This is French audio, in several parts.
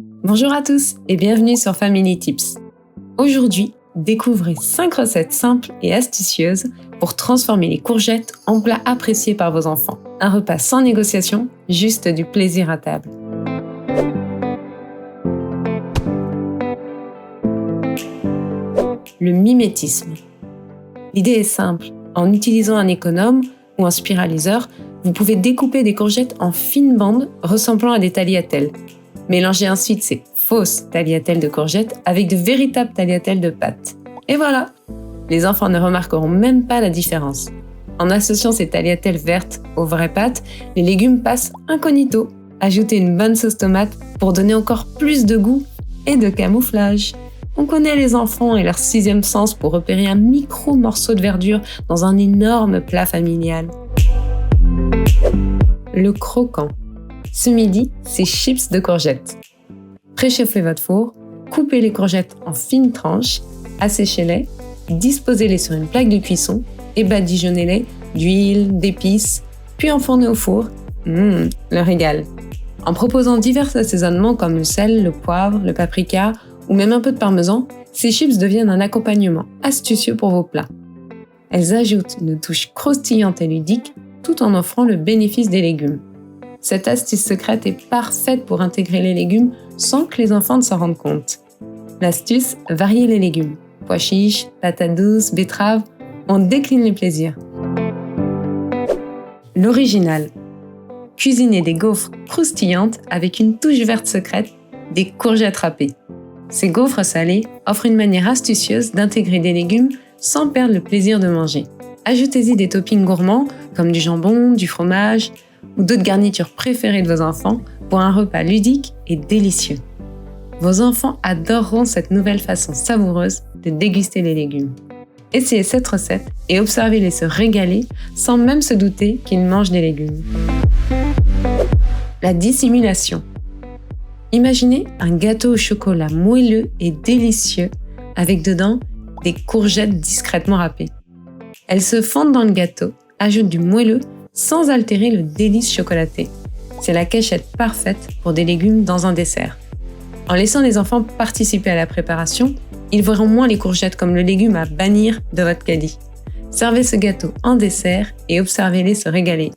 Bonjour à tous et bienvenue sur Family Tips. Aujourd'hui, découvrez 5 recettes simples et astucieuses pour transformer les courgettes en plats appréciés par vos enfants. Un repas sans négociation, juste du plaisir à table. Le mimétisme. L'idée est simple. En utilisant un économe ou un spiraliseur, vous pouvez découper des courgettes en fines bandes ressemblant à des tagliatelles. Mélangez ensuite ces fausses tagliatelles de courgettes avec de véritables tagliatelles de pâtes. Et voilà! Les enfants ne remarqueront même pas la différence. En associant ces tagliatelles vertes aux vraies pâtes, les légumes passent incognito. Ajoutez une bonne sauce tomate pour donner encore plus de goût et de camouflage. On connaît les enfants et leur sixième sens pour repérer un micro morceau de verdure dans un énorme plat familial. Le croquant. Ce midi, c'est chips de courgettes. Préchauffez votre four, coupez les courgettes en fines tranches, asséchez-les, disposez-les sur une plaque de cuisson et badigeonnez-les d'huile, d'épices, puis enfournez au four. Le régal. En proposant divers assaisonnements comme le sel, le poivre, le paprika ou même un peu de parmesan, ces chips deviennent un accompagnement astucieux pour vos plats. Elles ajoutent une touche croustillante et ludique tout en offrant le bénéfice des légumes. Cette astuce secrète est parfaite pour intégrer les légumes sans que les enfants ne s'en rendent compte. L'astuce, variez les légumes. Pois chiches, patates douces, betteraves, on décline les plaisirs. L'original. Cuisinez des gaufres croustillantes avec une touche verte secrète, des courgettes râpées. Ces gaufres salées offrent une manière astucieuse d'intégrer des légumes sans perdre le plaisir de manger. Ajoutez-y des toppings gourmands comme du jambon, du fromage ou d'autres garnitures préférées de vos enfants pour un repas ludique et délicieux. Vos enfants adoreront cette nouvelle façon savoureuse de déguster les légumes. Essayez cette recette et observez-les se régaler sans même se douter qu'ils mangent des légumes. La dissimulation. Imaginez un gâteau au chocolat moelleux et délicieux avec dedans des courgettes discrètement râpées. Elles se fondent dans le gâteau, ajoutent du moelleux sans altérer le délice chocolaté. C'est la cachette parfaite pour des légumes dans un dessert. En laissant les enfants participer à la préparation, ils verront moins les courgettes comme le légume à bannir de votre caddie. Servez ce gâteau en dessert et observez-les se régaler.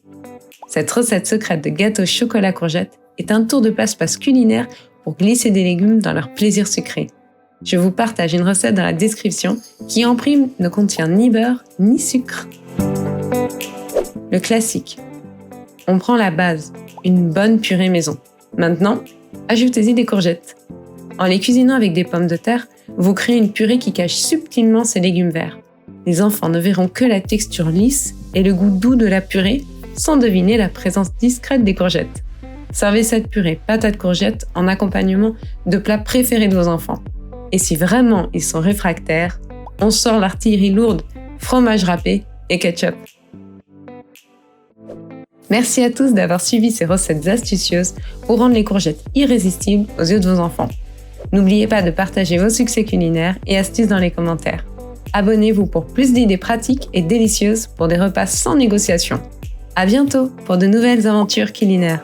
Cette recette secrète de gâteau chocolat courgette est un tour de passe-passe culinaire pour glisser des légumes dans leur plaisir sucré. Je vous partage une recette dans la description qui en prime ne contient ni beurre ni sucre. Le classique. On prend la base, une bonne purée maison. Maintenant, ajoutez-y des courgettes. En les cuisinant avec des pommes de terre, vous créez une purée qui cache subtilement ces légumes verts. Les enfants ne verront que la texture lisse et le goût doux de la purée sans deviner la présence discrète des courgettes. Servez cette purée patates courgettes en accompagnement de plats préférés de vos enfants. Et si vraiment ils sont réfractaires, on sort l'artillerie lourde, fromage râpé et ketchup. Merci à tous d'avoir suivi ces recettes astucieuses pour rendre les courgettes irrésistibles aux yeux de vos enfants. N'oubliez pas de partager vos succès culinaires et astuces dans les commentaires. Abonnez-vous pour plus d'idées pratiques et délicieuses pour des repas sans négociation. À bientôt pour de nouvelles aventures culinaires.